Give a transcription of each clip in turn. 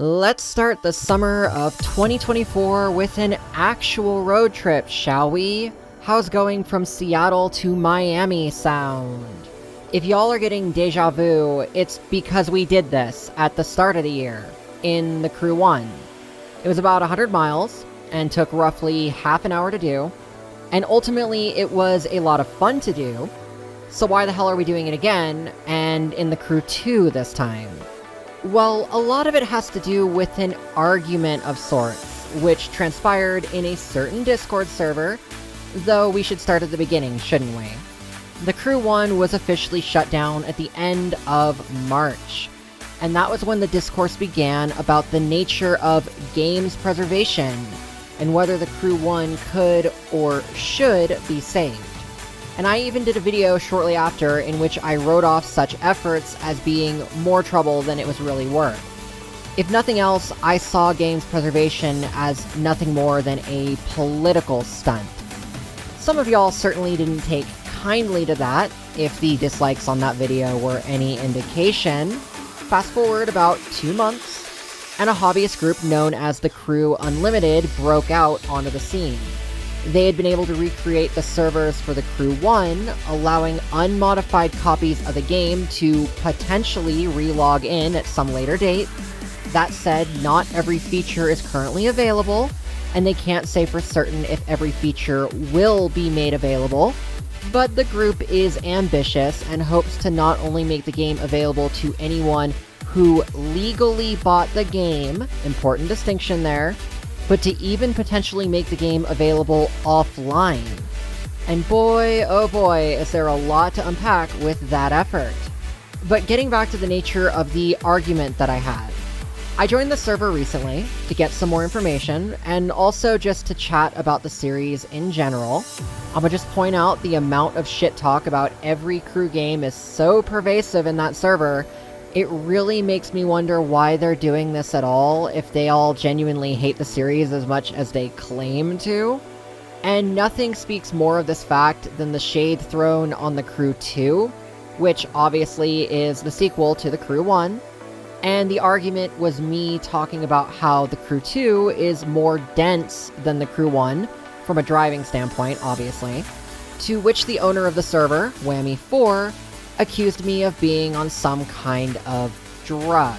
Let's start the summer of 2024 with an actual road trip, shall we? How's going from Seattle to Miami sound? If y'all are getting deja vu, it's because we did this at the start of the year, in the Crew 1. It was about 100 miles, and took roughly half an hour to do, and ultimately it was a lot of fun to do, so why the hell are we doing it again, and in the Crew 2 this time? Well, a lot of it has to do with an argument of sorts, which transpired in a certain Discord server, though we should start at the beginning, shouldn't we? The Crew 1 was officially shut down at the end of March, and that was when the discourse began about the nature of games preservation, and whether the Crew 1 could or should be saved. And I even did a video shortly after in which I wrote off such efforts as being more trouble than it was really worth. If nothing else, I saw games preservation as nothing more than a political stunt. Some of y'all certainly didn't take kindly to that, if the dislikes on that video were any indication. Fast forward about 2 months, and a hobbyist group known as the Crew Unlimited broke out onto the scene. They had been able to recreate the servers for the Crew 1, allowing unmodified copies of the game to potentially re-log in at some later date. That said, not every feature is currently available, and they can't say for certain if every feature will be made available, but the group is ambitious and hopes to not only make the game available to anyone who legally bought the game, important distinction there, but to even potentially make the game available offline. And boy, oh boy, is there a lot to unpack with that effort. But getting back to the nature of the argument that I had. I joined the server recently to get some more information, and also just to chat about the series in general. I'ma just point out the amount of shit talk about every Crew game is so pervasive in that server. It really makes me wonder why they're doing this at all, if they all genuinely hate the series as much as they claim to. And nothing speaks more of this fact than the shade thrown on the Crew 2, which obviously is the sequel to the Crew 1. And the argument was me talking about how the Crew 2 is more dense than the Crew 1, from a driving standpoint, obviously. To which the owner of the server, Whammy4, accused me of being on some kind of drug.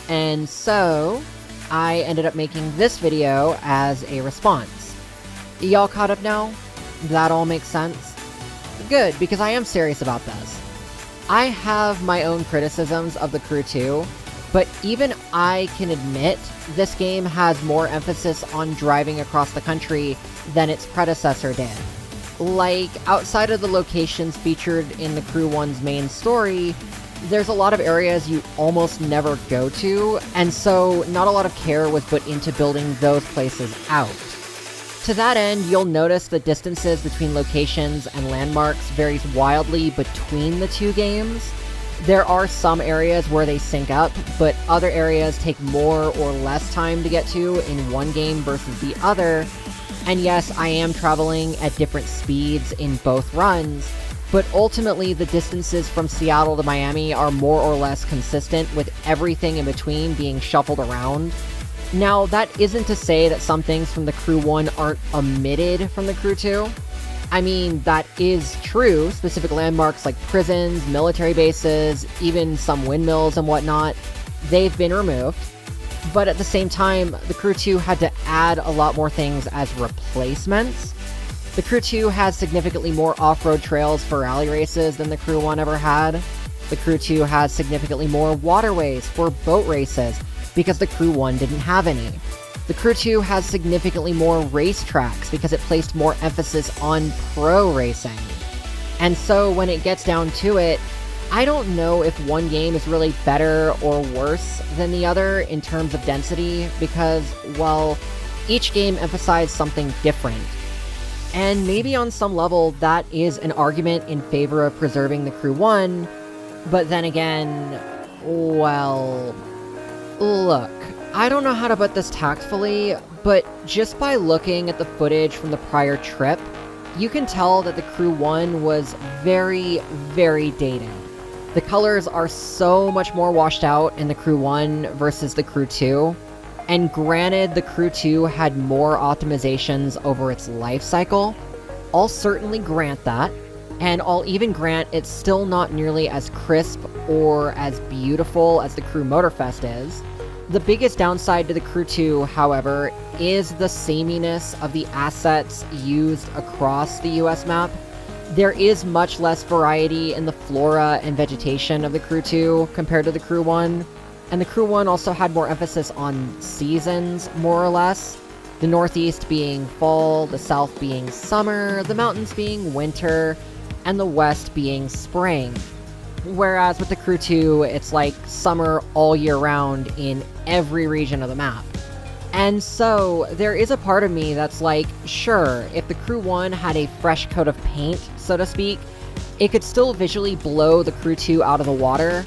And so, I ended up making this video as a response. Y'all caught up now? That all makes sense? Good, because I am serious about this. I have my own criticisms of the Crew 2, but even I can admit this game has more emphasis on driving across the country than its predecessor did. Like, outside of the locations featured in the Crew 1's main story, there's a lot of areas you almost never go to, and so not a lot of care was put into building those places out. To that end, you'll notice the distances between locations and landmarks varies wildly between the two games. There are some areas where they sync up, but other areas take more or less time to get to in one game versus the other. And yes, I am traveling at different speeds in both runs, but ultimately the distances from Seattle to Miami are more or less consistent, with everything in between being shuffled around. Now, that isn't to say that some things from the Crew 1 aren't omitted from the Crew 2. I mean, that is true. Specific landmarks like prisons, military bases, even some windmills and whatnot, they've been removed. But at the same time, the Crew 2 had to add a lot more things as replacements. The Crew 2 has significantly more off-road trails for rally races than the Crew 1 ever had. The Crew 2 has significantly more waterways for boat races, because the Crew 1 didn't have any. The Crew 2 has significantly more racetracks because it placed more emphasis on pro racing. And so when it gets down to it, I don't know if one game is really better or worse than the other in terms of density, because, well, each game emphasized something different. And maybe on some level that is an argument in favor of preserving the Crew 1, but then again, well, look, I don't know how to put this tactfully, but just by looking at the footage from the prior trip, you can tell that the Crew 1 was very, very dated. The colors are so much more washed out in the Crew 1 versus the Crew 2, and granted the Crew 2 had more optimizations over its life cycle. I'll certainly grant that, and I'll even grant it's still not nearly as crisp or as beautiful as the Crew Motorfest is. The biggest downside to the Crew 2, however, is the sameness of the assets used across the US map. There is much less variety in the flora and vegetation of the Crew 2 compared to the Crew 1, and the Crew 1 also had more emphasis on seasons, more or less. The northeast being fall, the south being summer, the mountains being winter, and the west being spring. Whereas with the Crew 2, it's like summer all year round in every region of the map. And so, there is a part of me that's like, sure, if the Crew 1 had a fresh coat of paint, so to speak, it could still visually blow the Crew 2 out of the water,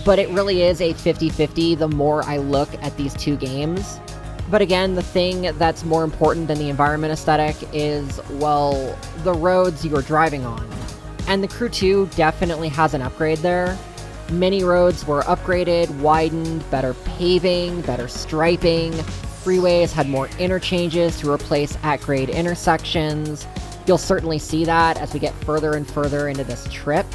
but it really is a 50-50 the more I look at these two games. But again, the thing that's more important than the environment aesthetic is, well, the roads you are driving on. And the Crew 2 definitely has an upgrade there. Many roads were upgraded, widened, better paving, better striping. Freeways had more interchanges to replace at-grade intersections. You'll certainly see that as we get further and further into this trip.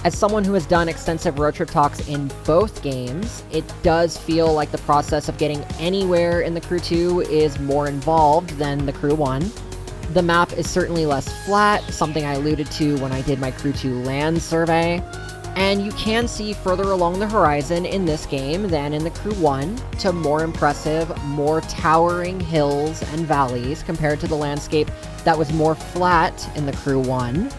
As someone who has done extensive road trip talks in both games, it does feel like the process of getting anywhere in the Crew 2 is more involved than the Crew 1. The map is certainly less flat, something I alluded to when I did my Crew 2 land survey. And you can see further along the horizon in this game than in the Crew 1 to more impressive, more towering hills and valleys compared to the landscape that was more flat in the Crew 1.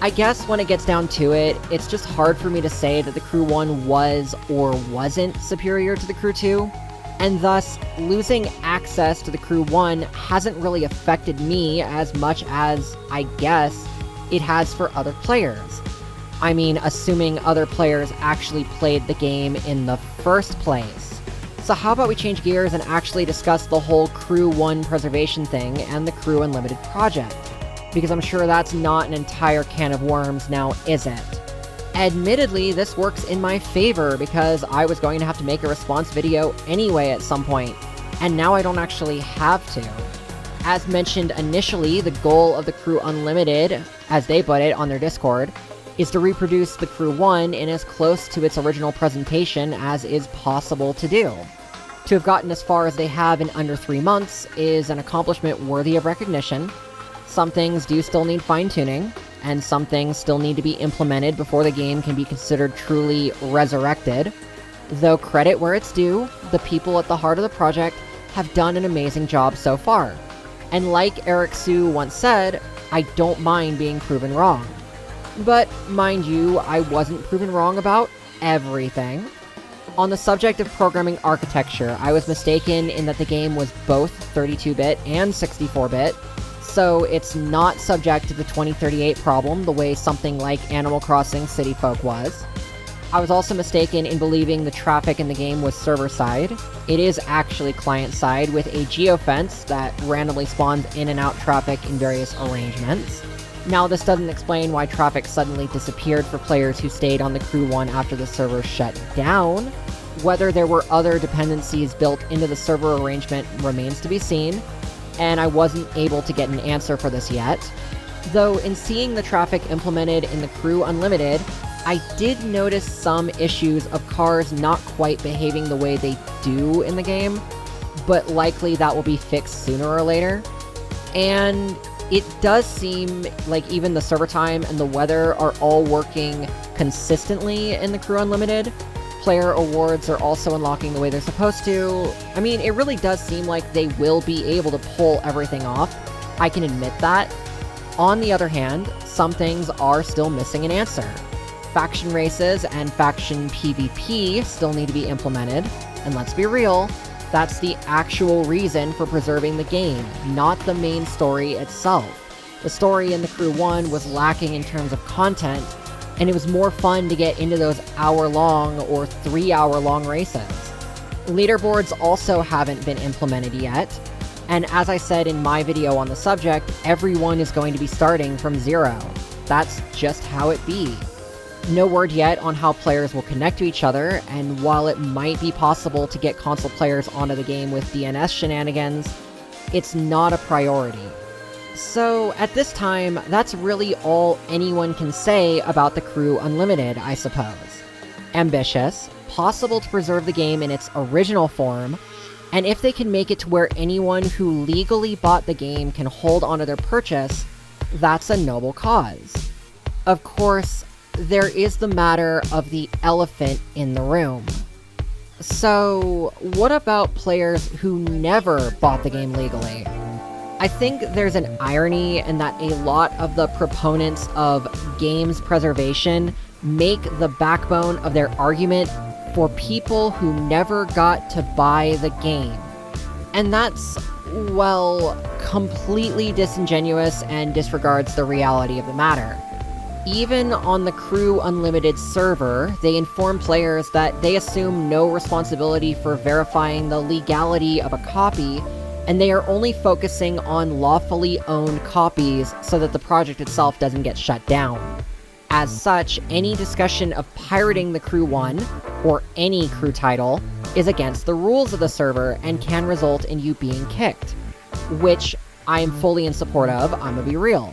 I guess when it gets down to it, it's just hard for me to say that the Crew 1 was or wasn't superior to the Crew 2, and thus losing access to the Crew 1 hasn't really affected me as much as, I guess, it has for other players. I mean, assuming other players actually played the game in the first place. So how about we change gears and actually discuss the whole Crew 1 preservation thing and the Crew Unlimited project? Because I'm sure that's not an entire can of worms now, is it? Admittedly, this works in my favor because I was going to have to make a response video anyway at some point, and now I don't actually have to. As mentioned initially, the goal of the Crew Unlimited, as they put it on their Discord, is to reproduce the Crew 1 in as close to its original presentation as is possible to do. To have gotten as far as they have in under 3 months is an accomplishment worthy of recognition. Some things do still need fine-tuning, and some things still need to be implemented before the game can be considered truly resurrected. Though credit where it's due, the people at the heart of the project have done an amazing job so far. And like Eric Sue once said, I don't mind being proven wrong. But, mind you, I wasn't proven wrong about everything. On the subject of programming architecture, I was mistaken in that the game was both 32-bit and 64-bit, so it's not subject to the 2038 problem the way something like Animal Crossing City Folk was. I was also mistaken in believing the traffic in the game was server-side. It is actually client-side with a geofence that randomly spawns in and out traffic in various arrangements. Now, this doesn't explain why traffic suddenly disappeared for players who stayed on the Crew 1 after the server shut down. Whether there were other dependencies built into the server arrangement remains to be seen, and I wasn't able to get an answer for this yet. Though, in seeing the traffic implemented in the Crew Unlimited, I did notice some issues of cars not quite behaving the way they do in the game, but likely that will be fixed sooner or later. And it does seem like even the server time and the weather are all working consistently in the Crew Unlimited. Player awards are also unlocking the way they're supposed to. I mean, it really does seem like they will be able to pull everything off. I can admit that. On the other hand, some things are still missing an answer. Faction races and faction PvP still need to be implemented, and let's be real, that's the actual reason for preserving the game, not the main story itself. The story in the Crew 1 was lacking in terms of content, and it was more fun to get into those hour-long or 3-hour-long races. Leaderboards also haven't been implemented yet, and as I said in my video on the subject, everyone is going to be starting from 0. That's just how it be. No word yet on how players will connect to each other, and while it might be possible to get console players onto the game with DNS shenanigans, it's not a priority. So, at this time, that's really all anyone can say about the Crew Unlimited, I suppose. Ambitious, possible to preserve the game in its original form, and if they can make it to where anyone who legally bought the game can hold onto their purchase, that's a noble cause. Of course, there is the matter of the elephant in the room. So, what about players who never bought the game legally? I think there's an irony in that a lot of the proponents of games preservation make the backbone of their argument for people who never got to buy the game. And that's, well, completely disingenuous and disregards the reality of the matter. Even on the Crew Unlimited server, they inform players that they assume no responsibility for verifying the legality of a copy, and they are only focusing on lawfully owned copies so that the project itself doesn't get shut down. As such, any discussion of pirating the Crew 1, or any Crew title, is against the rules of the server and can result in you being kicked. Which I am fully in support of, I'm gonna be real.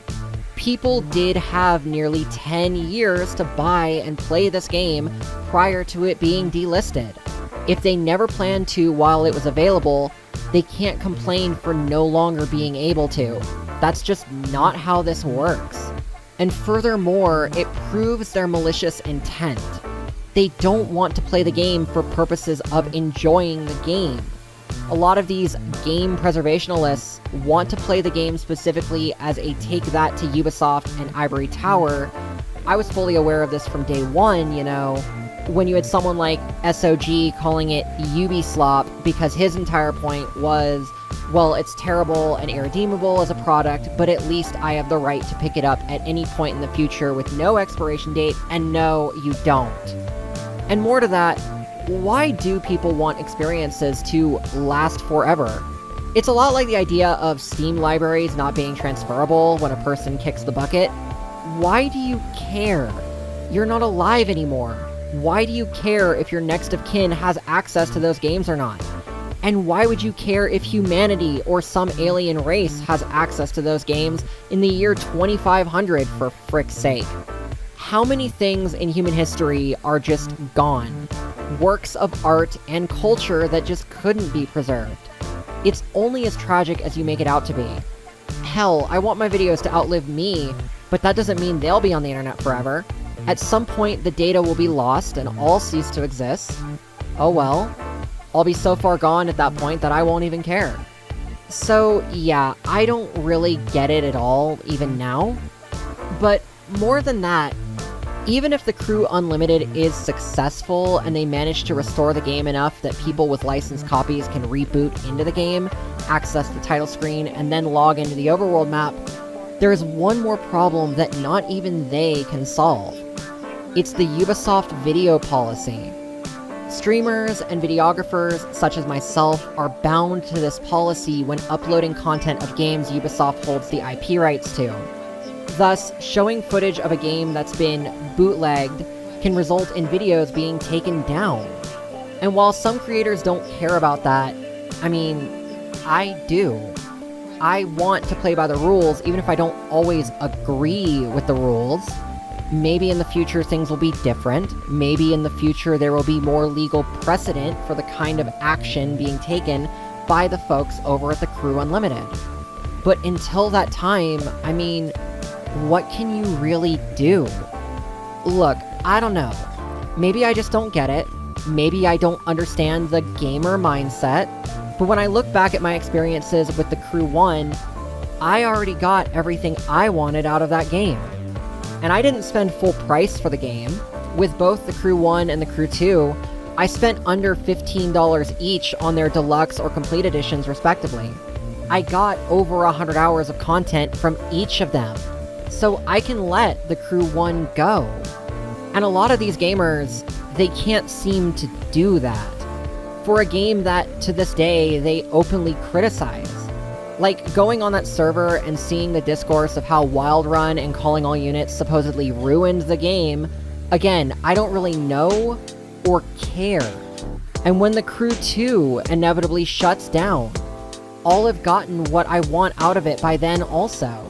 People did have nearly 10 years to buy and play this game prior to it being delisted. If they never planned to while it was available, they can't complain for no longer being able to. That's just not how this works. And furthermore, it proves their malicious intent. They don't want to play the game for purposes of enjoying the game. A lot of these game preservationists want to play the game specifically as a take that to Ubisoft and Ivory Tower. I was fully aware of this from day one, you know, when you had someone like SOG calling it Ubislop because his entire point was, well, it's terrible and irredeemable as a product, but at least I have the right to pick it up at any point in the future with no expiration date, and no, you don't. And more to that, why do people want experiences to last forever? It's a lot like the idea of Steam libraries not being transferable when a person kicks the bucket. Why do you care? You're not alive anymore. Why do you care if your next of kin has access to those games or not? And why would you care if humanity or some alien race has access to those games in the year 2500, for frick's sake? How many things in human history are just gone? Works of art and culture that just couldn't be preserved. It's only as tragic as you make it out to be. Hell, I want my videos to outlive me, but that doesn't mean they'll be on the internet forever. At some point, the data will be lost and all cease to exist. Oh well. I'll be so far gone at that point that I won't even care. So, yeah, I don't really get it at all, even now. But more than that, even if the Crew Unlimited is successful and they manage to restore the game enough that people with licensed copies can reboot into the game, access the title screen, and then log into the overworld map, there is one more problem that not even they can solve. It's the Ubisoft video policy. Streamers and videographers, such as myself, are bound to this policy when uploading content of games Ubisoft holds the IP rights to. Thus, showing footage of a game that's been bootlegged can result in videos being taken down. And while some creators don't care about that, I mean, I do. I want to play by the rules, even if I don't always agree with the rules. Maybe in the future things will be different. Maybe in the future there will be more legal precedent for the kind of action being taken by the folks over at the Crew Unlimited. But until that time, I mean, what can you really do? Look, I don't know. Maybe I just don't get it. Maybe I don't understand the gamer mindset. But when I look back at my experiences with the Crew 1, I already got everything I wanted out of that game. And I didn't spend full price for the game. With both the Crew 1 and the Crew 2, I spent under $15 each on their deluxe or complete editions respectively. I got over 100 hours of content from each of them, so I can let the Crew 1 go. And a lot of these gamers, they can't seem to do that. For a game that, to this day, they openly criticize. Like, going on that server and seeing the discourse of how Wild Run and Calling All Units supposedly ruined the game, Again, I don't really know or care. And when The Crew 2 inevitably shuts down, I'll have gotten what I want out of it by then also.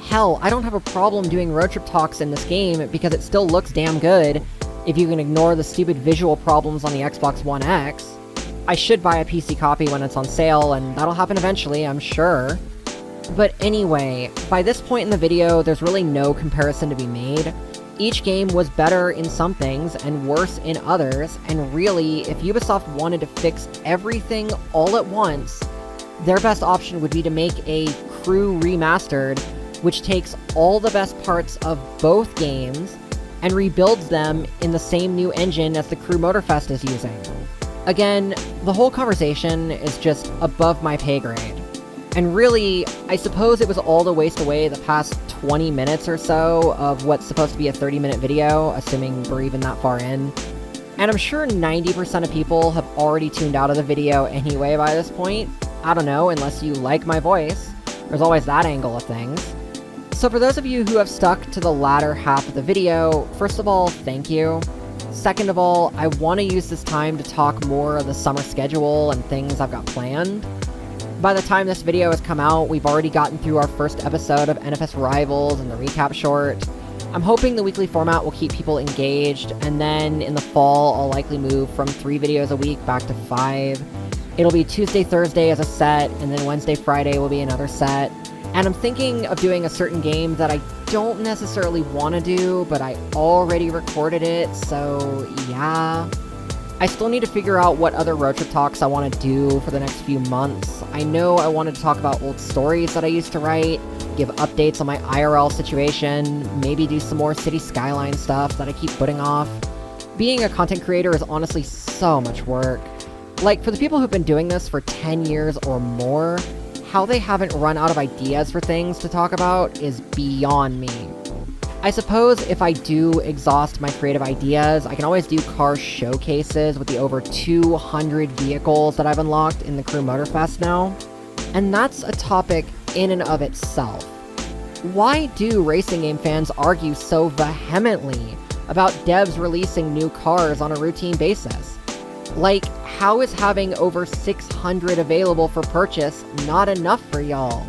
Hell, I don't have a problem doing road trip talks in this game because it still looks damn good if you can ignore the stupid visual problems on the Xbox One X. I should buy a PC copy when it's on sale, and that'll happen eventually, I'm sure. But anyway, by this point in the video, there's really no comparison to be made. Each game was better in some things and worse in others, and really, if Ubisoft wanted to fix everything all at once, their best option would be to make a Crew Remastered, which takes all the best parts of both games and rebuilds them in the same new engine as the Crew Motorfest is using. Again, the whole conversation is just above my pay grade. And really, I suppose it was all to waste away the past 20 minutes or so of what's supposed to be a 30-minute video, assuming we're even that far in. And I'm sure 90% of people have already tuned out of the video anyway by this point. I don't know, unless you like my voice. There's always that angle of things. So for those of you who have stuck to the latter half of the video, first of all, thank you. Second of all, I want to use this time to talk more of the summer schedule and things I've got planned. By the time this video has come out, we've already gotten through our first episode of NFS Rivals and the recap short. I'm hoping the weekly format will keep people engaged, and then in the fall, I'll likely move from 3 videos a week back to 5. It'll be Tuesday, Thursday as a set, and then Wednesday, Friday will be another set. And I'm thinking of doing a certain game that I don't necessarily want to do, but I already recorded it, so yeah. I still need to figure out what other road trip talks I want to do for the next few months. I know I wanted to talk about old stories that I used to write, give updates on my IRL situation, maybe do some more city skyline stuff that I keep putting off. Being a content creator is honestly so much work. Like, for the people who've been doing this for 10 years or more, how they haven't run out of ideas for things to talk about is beyond me. I suppose if I do exhaust my creative ideas, I can always do car showcases with the over 200 vehicles that I've unlocked in the Crew Motorfest now. And that's a topic in and of itself. Why do racing game fans argue so vehemently about devs releasing new cars on a routine basis? Like, how is having over 600 available for purchase not enough for y'all?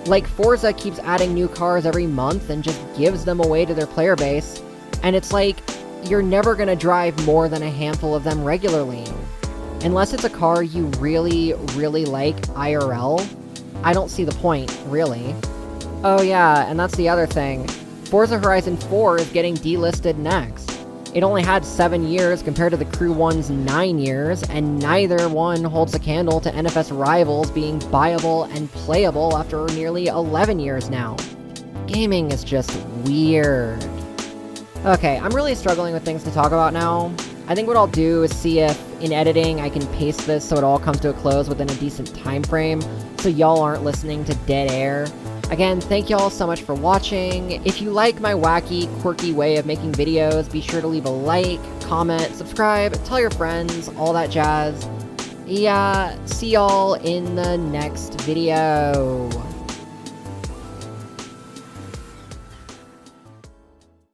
Like, Forza keeps adding new cars every month and just gives them away to their player base, and it's like, you're never gonna drive more than a handful of them regularly. Unless it's a car you really, really like IRL, I don't see the point, really. Oh yeah, and that's the other thing. Forza Horizon 4 is getting delisted next. It only had 7 years compared to the Crew 1's 9 years, and neither one holds a candle to NFS Rivals being buyable and playable after nearly 11 years now. Gaming is just weird. Okay, I'm really struggling with things to talk about now. I think what I'll do is see if, in editing, I can pace this so it all comes to a close within a decent time frame, so y'all aren't listening to dead air. Again, thank y'all so much for watching. If you like my wacky, quirky way of making videos, be sure to leave a like, comment, subscribe, tell your friends, all that jazz. Yeah, see y'all in the next video.